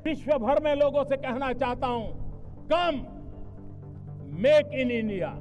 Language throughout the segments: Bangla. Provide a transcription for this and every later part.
विश्व भर में लोगों से कहना चाहता हूं, कम मेक इन इंडिया।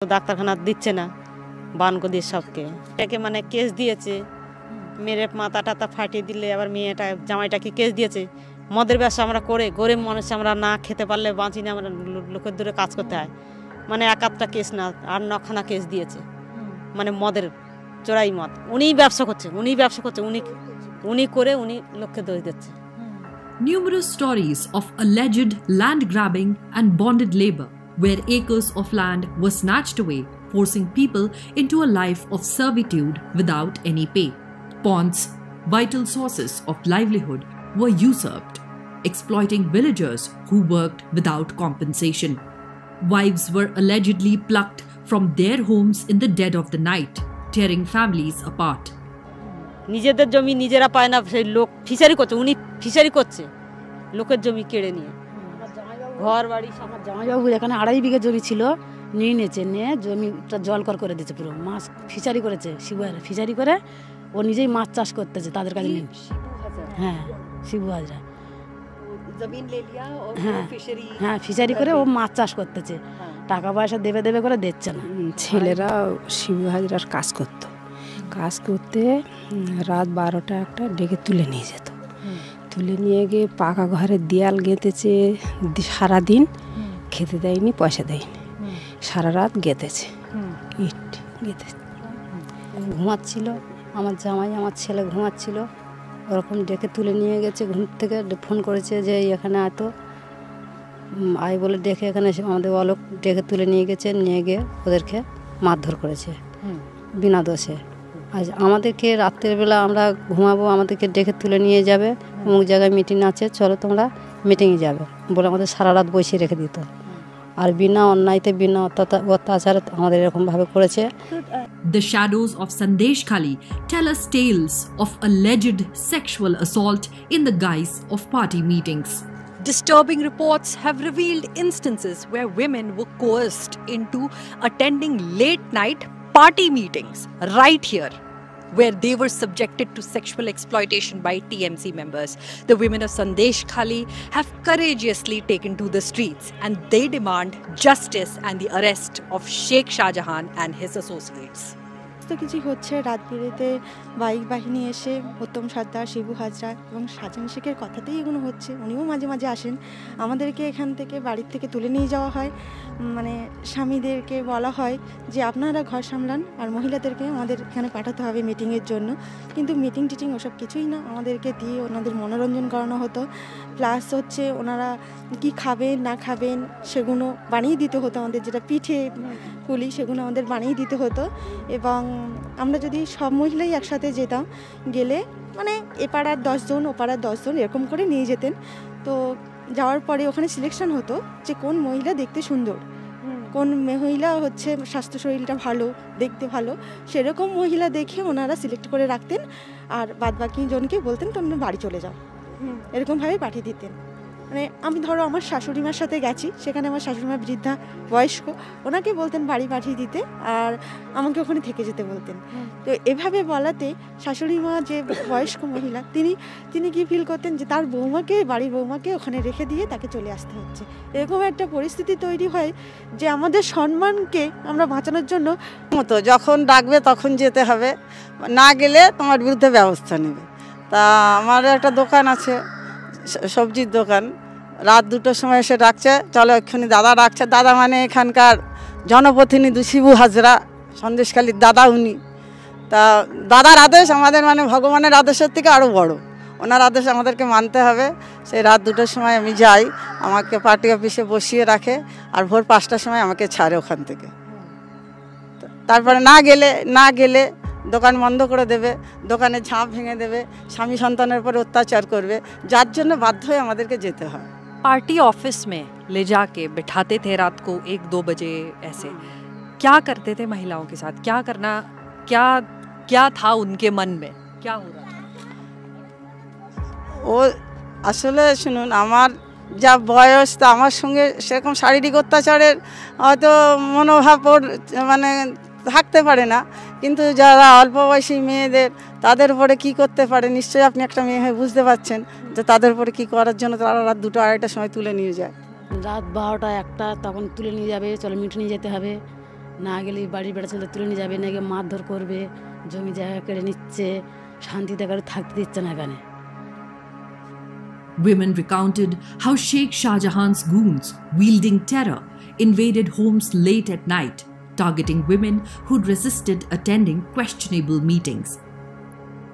ডাক্তারখানা দিচ্ছে না বানগদি সবকে একে মানে কেস দিয়েছে মেরে মাথা টাতা ফাটিয়ে দিলে আবার মেয়েটা জামাইটাকে কেস দিয়েছে মদের ব্যবসা আমরা করে গরিব মানুষ আমরা না খেতে পারলে বাঁচি না আমরা লোকের দূরে কাজ করতে হয় মানে এক আধটা কেস না আর নখানা কেস দিয়েছে মানে মদের চোরাই মদ উনিই ব্যবসা করছে উনি করে উনি লোককে দোষ দিচ্ছে Numerous stories of alleged land grabbing and bonded labor where acres of land were snatched away, forcing people into a life of servitude without any pay. Ponds, vital sources of livelihood, were usurped, exploiting villagers who worked without compensation. Wives were allegedly plucked from their homes in the dead of the night, tearing families apart. নিজেদের জমি নিজেরা পায় না সেই লোক ফিশারি করছে উনি ফিশারি করছে লোকের জমি কেড়ে নিয়ে ঘর বাড়ি আমার জামাইবাবু এখানে 2.5 বিঘা জমি ছিল নিয়ে নিয়েছে নিয়ে জমিটা জলকর করে দিয়েছে পুরো মাছ ফিশারি করেছে শিবুহাজরা ফিশারি করে ও নিজেই মাছ চাষ করতেছে তাদের কাছে নিয়ে হ্যাঁ শিবু হাজরা জমিন লে লিয়া और ফিশারি হ্যাঁ ফিশারি করে ও মাছ চাষ করতেছে টাকা পয়সা দেবে করে দিচ্ছে না ছেলেরা শিবু হাজরার কাজ করতে রাত 12টা একটা ডেকে তুলে নিয়ে যেত তুলে নিয়ে গিয়ে পাকা ঘরের দেয়াল গেঁথেছে সারাদিন খেতে দেয়নি পয়সা দেয়নি সারা রাত গেঁথেছে ইট গেঁথেছে ঘুমাচ্ছিল আমার জামাই আমার ছেলে ঘুমাচ্ছিল ওরকম ডেকে তুলে নিয়ে গেছে ঘুম থেকে ফোন করেছে যে এখানে এত আয় বলে ডেকে এখানে আমাদের অলোক ডেকে তুলে নিয়ে গেছে নিয়ে গিয়ে ওদেরকে মারধর করেছে বিনা দোষে আজ আমাদেরকে রাতের বেলা আমরা ঘুমাবো আমাদেরকে ডেকে তুলে নিয়ে যাবে অমুক জায়গায় মিটিং আছে চলো তোমরা মিটিংয়ে যাবে বলে আমাদের সারা রাত বসিয়ে রেখে দিত আর বিনা অন্যায়তে বিনা অত্যাচারে আমাদের এরকম ভাবে করেছে The shadows of Sandesh Khali tell us tales of alleged sexual assault in the guise of party meetings. Disturbing reports have revealed instances where women were coerced into attending late-night party meetings right here, where they were subjected to sexual exploitation by TMC members. The women of Sandesh Khali have courageously taken to the streets and they demand justice and the arrest of Sheikh Shahjahan and his associates. তো কিছু হচ্ছে রাত বিরেতে বাইক বাহিনী এসে উত্তম সর্দার, শিবু হাজরা এবং সাজান শেখের কথাতেই এগুলো হচ্ছে। উনিও মাঝে মাঝে আসেন, আমাদেরকে এখান থেকে বাড়ির থেকে তুলে নিয়ে যাওয়া হয়। মানে স্বামীদেরকে বলা হয় যে আপনারা ঘর সামলান আর মহিলাদেরকে আমাদের এখানে পাঠাতে হবে মিটিংয়ের জন্য, কিন্তু মিটিং টিটিং ওসব কিছুই না, আমাদেরকে দিয়ে ওনাদের মনোরঞ্জন করানো হতো। প্লাস হচ্ছে ওনারা কি খাবেন না খাবেন সেগুলো বানিয়ে দিতে হতো আমাদের, যেটা পিঠে পুলি সেগুলো আমাদের বানিয়ে দিতে হতো। এবং আমরা যদি সব মহিলাই একসাথে যেতাম, গেলে মানে এ পাড়ার 10 জন ও পাড়ার 10 জন এরকম করে নিয়ে যেতেন। তো যাওয়ার পরে ওখানে সিলেকশন হতো যে কোন মহিলা দেখতে সুন্দর, কোন মহিলা হচ্ছে স্বাস্থ্য শরীরটা ভালো, দেখতে ভালো, সেরকম মহিলা দেখে ওনারা সিলেক্ট করে রাখতেন। আর বাদবাকি জনকে বলতেন তোমরা বাড়ি চলে যাও, এরকমভাবে পাঠিয়ে দিতেন। মানে আমি ধরো আমার শাশুড়ি মার সাথে গেছি, সেখানে আমার শাশুড়ি মা বৃদ্ধা বয়স্ক, ওনাকে বলতেন বাড়ি পাঠিয়ে দিতে আর আমাকে ওখানে থেকে যেতে বলতেন। তো এভাবে বলাতে শাশুড়ি মা যে বয়স্ক মহিলা তিনি কি ফিল করতেন যে তার বৌমাকে, বাড়ির বৌমাকে ওখানে রেখে দিয়ে তাকে চলে আসতে হচ্ছে। এরকম একটা পরিস্থিতি তৈরি হয় যে আমাদের সম্মানকে আমরা বাঁচানোর জন্য মতো যখন ডাকবে তখন যেতে হবে, না গেলে তোমার বিরুদ্ধে ব্যবস্থা নেবে। তা আমার একটা দোকান আছে, সবজির দোকান, রাত 2টোর সময় এসে ডাকছে, চলো এক্ষুনি দাদা ডাকছে। দাদা মানে এখানকার জনপ্রতিনিধি শিবু হাজরা, সন্দেশখালীর দাদা উনি। তা দাদার আদেশ আমাদের মানে ভগবানের আদেশের থেকে আরও বড়, ওনার আদেশ আমাদেরকে মানতে হবে। সেই রাত 2টোর সময় আমি যাই, আমাকে পার্টি অফিসে বসিয়ে রাখে আর ভোর 5টার সময় আমাকে ছাড়ে ওখান থেকে। তারপরে না গেলে দোকান বন্ধ করে দেবে, দোকানে ঝাঁপ ভেঙে দেবে, স্বামী সন্তানের উপর অত্যাচার করবে, যার জন্য বাধ্য হয়ে আমাদেরকে যেতে হয়। पार्टी ऑफिस में ले जाके बिठाते थे रात को 1-2 बजे ऐसे। क्या करते थे महिलाओं के साथ, क्या करना, क्या था उनके मन में, क्या हो रहा था? ও আসলে শুনুন, আমার যা বয়স, তা আমার সঙ্গে সেরকম শারীরিক অত্যাচারের হয়তো মনোভাব ওর মানে থাকতে পারে না, কিন্তু যারা অল্প বয়সী মেয়েদের তাদের উপরে কি করতে পারে নিশ্চয়ই আপনি একটা মেয়ে হয়ে বুঝতে পারছেন যে তাদের উপরে কি করার জন্য তারা রাত 2টো 2:30টার সময় তুলে নিয়ে যায়। রাত 12টা 1টা তখন তুলে নিয়ে যাবে, চলো মিটে নিয়ে যেতে হবে, না গেলে বাড়ির বেড়া ছেলে তুলে নিয়ে যাবে, না গিয়ে মারধর করবে, জমি জায়গা কেড়ে নিচ্ছে, শান্তিতে করে থাকতে দিচ্ছে না এখানে। Women recounted how Sheikh Shahjahan's goons, wielding terror, invaded homes late at night, targeting women who'd resisted attending questionable meetings.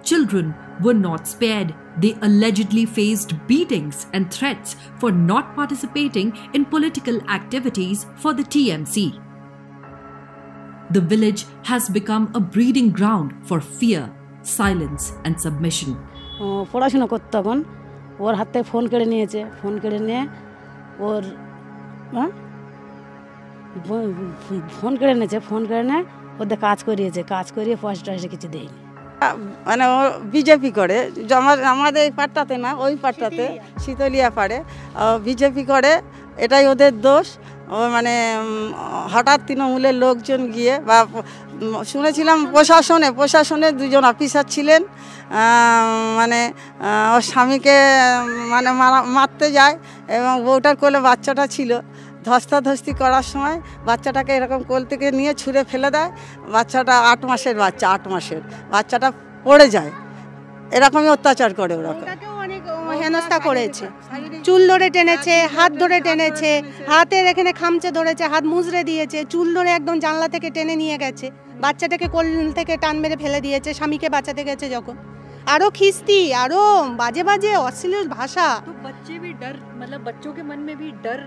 Children were not spared. They allegedly faced beatings and threats for not participating in political activities for the TMC. The village has become a breeding ground for fear, silence and submission. পড়াশোনা করতে তখন ওর হাত থেকে ফোন কেড়ে নিয়েছে, ফোন কেড়ে নিয়ে ওর ফোন কেড়ে নিয়েছে, ফোন কেড়ে নিয়ে ওদের কাজ করিয়েছে, কাজ করিয়ে পয়সা টয়সা কিছু দেয়নি। মানে ও বিজেপি করে, আমাদের এই পাড়টাতে না, ওই পাড়টাতে শীতলিয়া পাড়ে বিজেপি করে, এটাই ওদের দোষ। ও মানে হঠাৎ তৃণমূলের লোকজন গিয়ে, বা শুনেছিলাম প্রশাসনে 2জন অফিসার ছিলেন, মানে ওর স্বামীকে মানে মারতে যায় এবং বউটার কোলে বাচ্চাটা ছিল, ধস্তাধস্তি করার সময় বাচ্চাটাকে এরকম কোল থেকে নিয়ে ছুঁড়ে ফেলে দেয়। বাচ্চাটা 8 মাসের বাচ্চা, 8 মাসের বাচ্চাটা পড়ে যায়। এরকমই অত্যাচার করে ওরা। অনেক হেনস্থা করেছে, চুল ধরে টেনেছে, হাত ধরে টেনেছে, হাতের এখানে খামচে ধরেছে, হাত মুজড়ে দিয়েছে, চুল ধরে একদম জানলা থেকে টেনে নিয়ে গেছে, বাচ্চাটাকে কোল থেকে টান মেরে ফেলে দিয়েছে স্বামীকে বাঁচাতে গেছে যখন। আরো খিস্তি, আরো বাজে বাজে অশ্লীল ভাষা। तो बच्चे भी डर, मतलब बच्चों के मन में भी डर।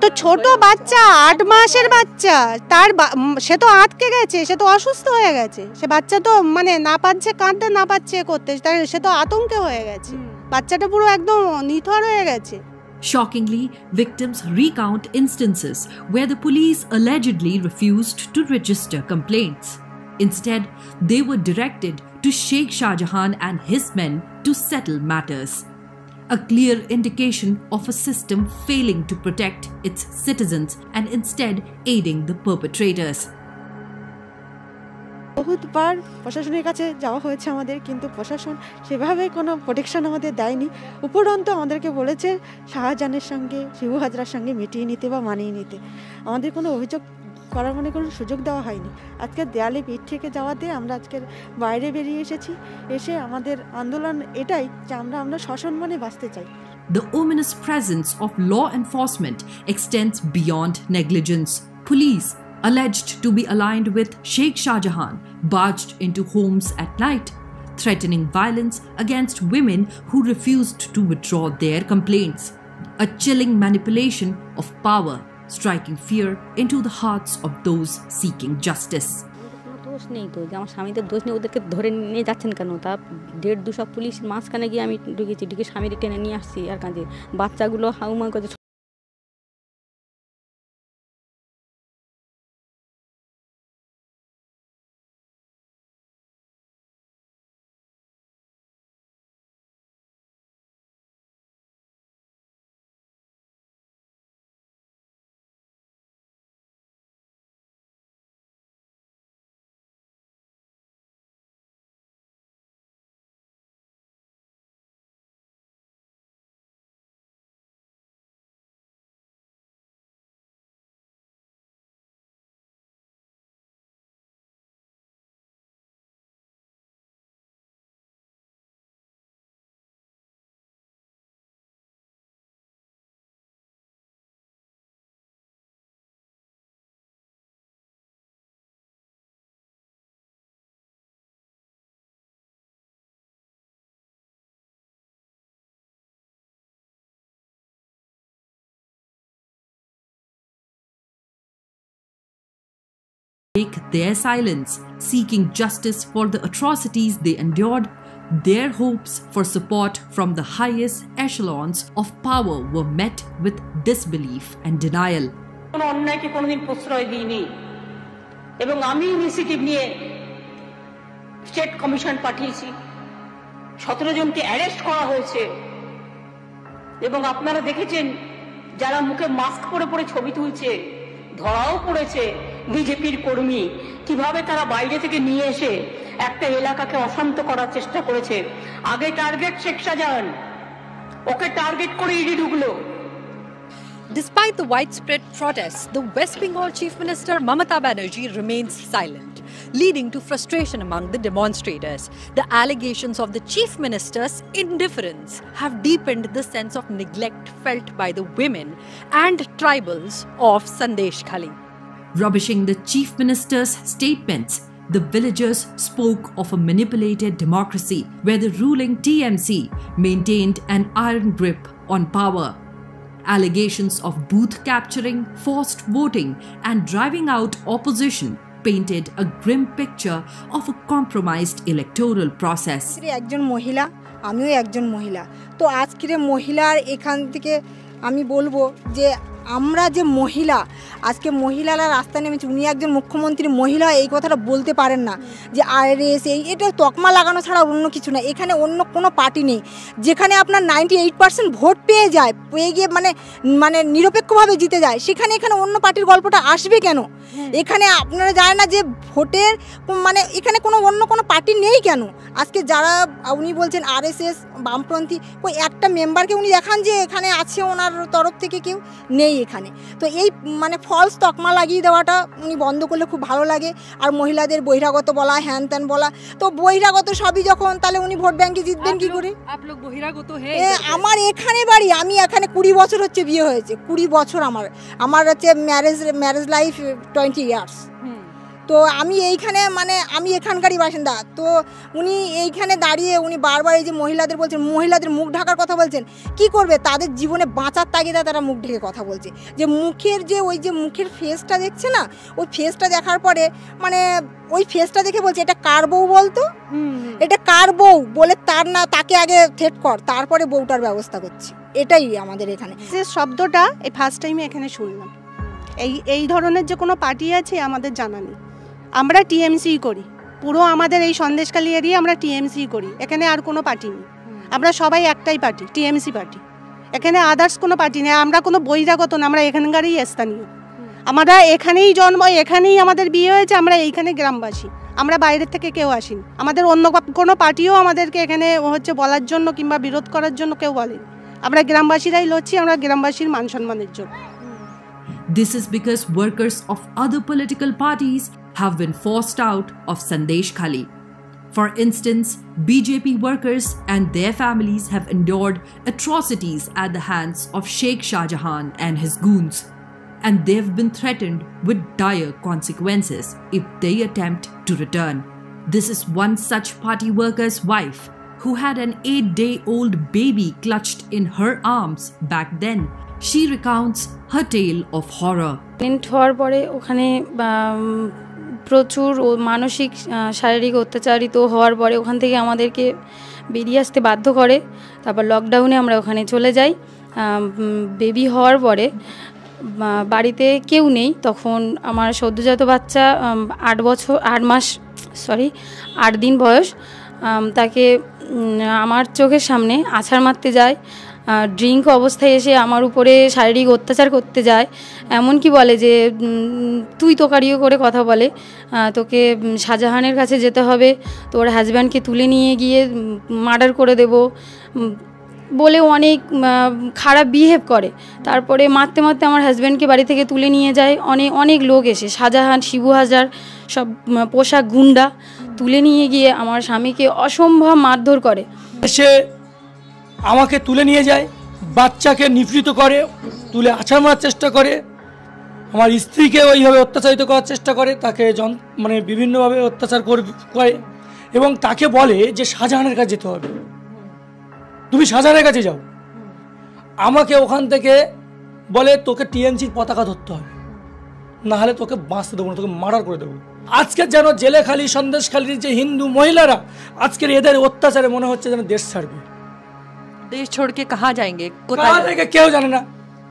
তো ছোট বাচ্চা, 8 মাসের বাচ্চা, তার সে তো আটকে গেছে, সে তো অসুস্থ হয়ে গেছে, সে বাচ্চা তো মানে না পাচ্ছে কাঁদতে, না পাচ্ছে করতে, তাই সে তো আতঙ্কে হয়ে গেছে, বাচ্চাটা পুরো একদম নিথর হয়ে গেছে। Shockingly, victims recount instances where the police allegedly refused to register complaints. Instead, they were directed to Sheikh Shahjahan and his men to settle matters. a clear indication of a system failing to protect its citizens and instead aiding the perpetrators. বহুতবার প্রশাসনের কাছে যাওয়া হয়েছে আমাদের, কিন্তু প্রশাসন সেভাবে কোনো প্রোটেকশন আমাদের দেয়নি। উপরন্তু আমাদেরকে বলেছে শাহজাহানের সঙ্গে, শিবু হাজরার সঙ্গে মিটিয়ে নিতে বা মানিয়ে নিতে। আমাদের কোনো অভিযোগ করার কোনো সুযোগ দেওয়া হয়নি। আজকে দেয়ালে পিঠ থেকে যাওয়াতে আমরা আজকের বাইরে বেরিয়ে এসেছি। এসে আমাদের আন্দোলন এটাই যে আমরা সসম্মানে বাঁচতে চাই। The ominous presence of law enforcement extends beyond negligence. Police, alleged to be aligned with Sheikh Shah Jahan, barged into homes at night, threatening violence against women who refused to withdraw their complaints. A chilling manipulation of power, striking fear into the hearts of those seeking justice. দোষ নেই তো, যে আমার স্বামীদের দোষ নেই, ওদেরকে ধরে নিয়ে যাচ্ছেন কেন? তা 150-200 পুলিশ মাঝখানে গিয়ে আমি ঢুকে স্বামীর টেনে নিয়ে আসছি। আর কাজে বাচ্চাগুলো হাউমা করে break their silence, seeking justice for the atrocities they endured. Their hopes for support from the highest echelons of power were met with disbelief and denial. কোনো অন্যায়কে কোনোদিন প্রশ্রয় দিইনি এবং আমি ইনিশিয়েটিভ নিয়ে স্টেট কমিশন পাঠিয়েছি। 17 জনকে অ্যারেস্ট করা হয়েছে এবং আপনারা দেখেছেন যারা মুখে মাস্ক পরে পরে ছবি তুলছে, ধরাও পড়েছে বিজেপির কর্মী, কিভাবে তারা বাইরে থেকে নিয়ে এসে একটা এলাকাকে অশান্ত করার চেষ্টা করেছে। আগে টার্গেট শেখ শাহজাহান, ওকে টার্গেট করে ইডি ঢুকলো। Despite the widespread protests, the West Bengal Chief Minister Mamata Banerjee remains silent, leading to frustration among the demonstrators. The allegations of the Chief Minister's indifference have deepened the sense of neglect felt by the women and tribals of Sandesh Khali. Rubbishing the Chief Minister's statements, the villagers spoke of a manipulated democracy where the ruling TMC maintained an iron grip on power. Allegations of booth capturing, forced voting, and driving out opposition painted a grim picture of a compromised electoral process. একজন মহিলা, আমিও একজন মহিলা, তো আজকের মহিলার এখান থেকে আমি বলবো যে আমরা যে মহিলা, আজকে মহিলারা রাস্তায় নেমেছে। উনি একজন মুখ্যমন্ত্রী, মহিলা এই কথাটা বলতে পারেন না যে আরএস এটা তকমা লাগানো ছাড়া অন্য কিছু না। এখানে অন্য কোনো পার্টি নেই যেখানে আপনার 98% ভোট পেয়ে যায়, পেয়ে গিয়ে মানে নিরপেক্ষভাবে জিতে যায়, সেখানে এখানে অন্য পার্টির গল্পটা আসবে কেন? এখানে আপনারা জানেন না যে ভোটের এখানে অন্য কোনো পার্টি নেই কেন? আজকে যারা উনি বলছেন আরএসএস বামপন্থী, ওই একটা মেম্বারকে উনি দেখান যে এখানে আছে ওনার তরফ থেকে কেউ নেই এখানে। তো এই ফলস তকমা লাগিয়ে দেওয়াটা উনি বন্ধ করলে খুব ভালো লাগে। আর মহিলাদের বহিরাগত বলা, হ্যান ত্যান বলা, তো বহিরাগত সবই যখন, তাহলে উনি ভোট ব্যাংকে জিতবেন কি করে? আমার এখানে বাড়ি, আমি এখানে 20 বছর হচ্ছে বিয়ে হয়েছে, 20 বছর আমার হচ্ছে ম্যারেজ লাইফ 20 ইয়ার্স। তো আমি এইখানে আমি এখানকারই বাসিন্দা। তো উনি এইখানে দাঁড়িয়ে উনি বারবার এই যে মহিলাদের বলছেন, মহিলাদের মুখ ঢাকার কথা বলছেন। কি করবে? তাদের জীবনে বাঁচার তাগিদা তারা মুখ ঢেকে কথা বলছে। যে মুখের ওই যে মুখের ফেসটা দেখছে না, ওই ফেসটা দেখার পরে ওই ফেসটা দেখে বলছে এটা কার বউ বলতো, এটা কার বউ বলে তাকে আগে থ্রেট কর, তারপরে বউটার ব্যবস্থা করছি। এটাই আমাদের এখানে যে শব্দটা এই ফার্স্ট টাইমে এখানে শুনলাম। এই ধরনের যে কোনো পার্টি আছে আমাদের জানা নেই। আমরা টিএমসি করি, পুরো আমাদের এই সন্দেশখালী এরিয়া আমরা টিএমসি করি, এখানে আর কোনো পার্টি নেই। আমরা সবাই একটাই পার্টি, টিএমসি পার্টি। এখানে আদার্স কোনো পার্টি নেই, আমরা কোনো বহিরাগত না, আমরা এখানকারই স্থানীয়। আমরা এখানেই জন্ম, এখানেই আমাদের বিয়ে হয়েছে, আমরা এইখানে গ্রামবাসী, আমরা বাইরের থেকে কেউ আসিনি। আমাদের অন্য কোনো পার্টিও আমাদেরকে এখানে হচ্ছে বলার জন্য কিংবা বিরোধ করার জন্য কেউ বলেনি। আমরা গ্রামবাসীরাই লড়ছি, আমরা গ্রামবাসীর মান সম্মানের জন্য। This is because workers of other political parties have been forced out of Sandesh Khali. For instance, BJP workers and their families have endured atrocities at the hands of Sheikh Shah Jahan and his goons, and they've been threatened with dire consequences if they attempt to return. This is one such party worker's wife who had an 8-day-old baby clutched in her arms back then. She recounts her tale of horror. হওয়ার পরে ওখানে প্রচুর মানসিক শারীরিক অত্যাচারিত হওয়ার পরে ওখান থেকে আমাদেরকে বেরিয়ে আসতে বাধ্য করে। তারপর লকডাউনে আমরা ওখানে চলে যাই। বেবি হওয়ার পরে বাড়িতে কেউ নেই, তখন আমার সদ্যজাত বাচ্চা 8 দিন বয়স, তাকে আমার চোখের সামনে আছাড় মারতে যায়, ড্রিঙ্ক অবস্থায় এসে আমার উপরে শারীরিক অত্যাচার করতে যায়, এমনকি বলে যে তুই তোকারিও করে কথা বলে, তোকে শাহজাহানের কাছে যেতে হবে, তোর হাজব্যান্ডকে তুলে নিয়ে গিয়ে মার্ডার করে দেব বলে অনেক খারাপ বিহেভ করে। তারপরে মারতে মারতে আমার হাজব্যান্ডকে বাড়ি থেকে তুলে নিয়ে যায় অনেক লোক এসে, শাহজাহান, শিবু হাজার সব পোশাক গুন্ডা তুলে নিয়ে গিয়ে আমার স্বামীকে অসম্ভব মারধর করে। সে আমাকে তুলে নিয়ে যায়, বাচ্চাকে নিপীড়িত করে, তুলে আছাড় মারার চেষ্টা করে, আমার স্ত্রীকে ওইভাবে অত্যাচারিত করার চেষ্টা করে, তাকে মানে বিভিন্নভাবে অত্যাচার করে এবং তাকে বলে যে শাহজাহানের কাছে যেতে হবে, তুমি শাহজাহানের কাছে যাও। আমাকে ওখান থেকে বলে তোকে টিএমসির পতাকা ধরতে হবে, না হলে তোকে বাঁচতে দেবো না, তোকে মার্ডার করে দেবো। আজকের যেন জেলেখালি সন্দেশখালির যে হিন্দু মহিলারা আজকের এদের অত্যাচারে মনে হচ্ছে যেন দেশ ছাড়বে। देश छोड़ के कहाँ जाएंगे? कहाँ जाएंगे কেউ জানে না,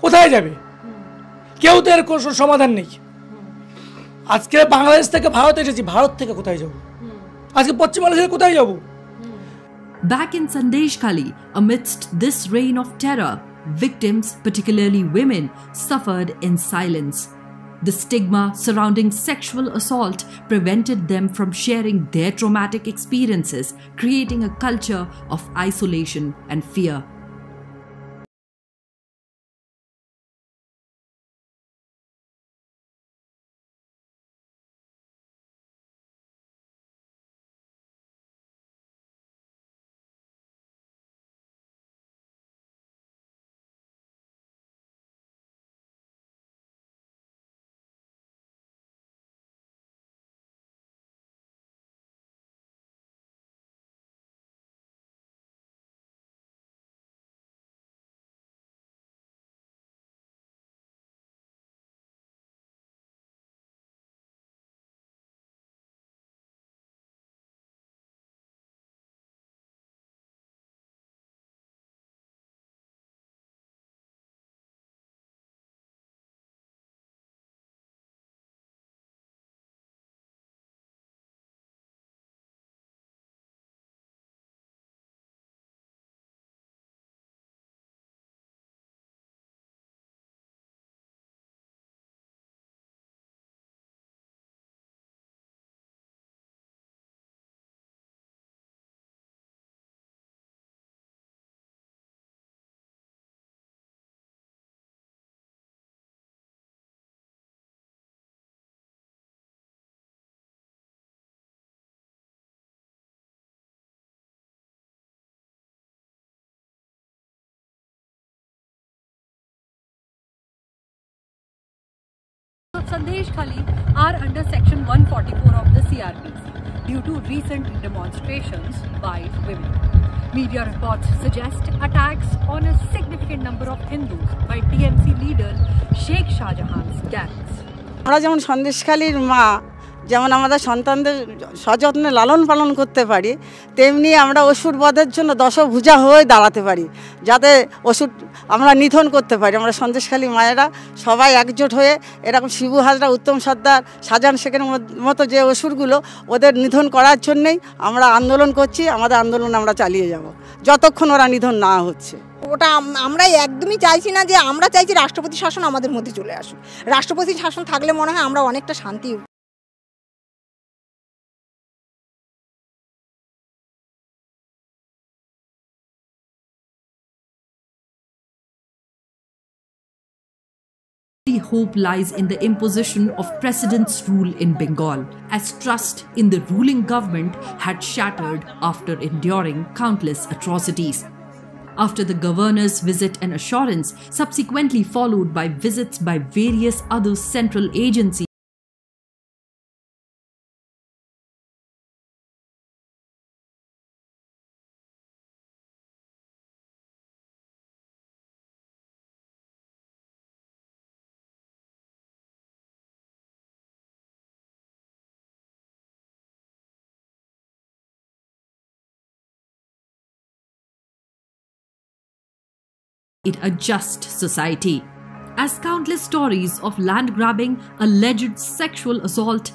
কোথায় যাবে কেউ, তো এর কোনো সমাধান নেই। আজকে বাংলাদেশ থেকে ভারত এসেছি, ভারত থেকে কোথায় যাব? আজকে পশ্চিম বাংলাদেশে কোথায় যাব? Back in Sandesh Khali, amidst this reign of terror, victims, particularly women, suffered in silence. The stigma surrounding sexual assault prevented them from sharing their traumatic experiences, creating a culture of isolation and fear. Sandesh Khali are under Section 144 of the CRPC due to recent demonstrations by women. Media reports suggest attacks on a significant number of Hindus by TMC leader Sheikh Shah Jahan's gangs. আমরা যেমন সন্দেশখালীর মা, যেমন আমাদের সন্তানদের সযত্নে লালন পালন করতে পারি, তেমনি আমরা অসুর বধের জন্য দশভুজা হয়ে দাঁড়াতে পারি, যাতে অসুর আমরা নিধন করতে পারি। আমরা সন্দেশখালী মায়েরা সবাই একজোট হয়ে এরকম শিবু হাজরা, উত্তম সর্দার, শাহজাহান শেখের মতো যে অসুরগুলো, ওদের নিধন করার জন্যেই আমরা আন্দোলন করছি। আমাদের আন্দোলন আমরা চালিয়ে যাব যতক্ষণ ওরা নিধন না হচ্ছে। ওটা আমরা একদমই চাইছি না, যে আমরা চাইছি রাষ্ট্রপতি শাসন আমাদের মধ্যে চলে আসুক। রাষ্ট্রপতি শাসন থাকলে মনে হয় আমরা অনেকটা শান্তি। Hope lies in the imposition of President's rule in Bengal, as trust in the ruling government had shattered after enduring countless atrocities. After the governor's visit and assurance, subsequently followed by visits by various other central agencies, it a just society. As countless stories of land grabbing, alleged sexual assault,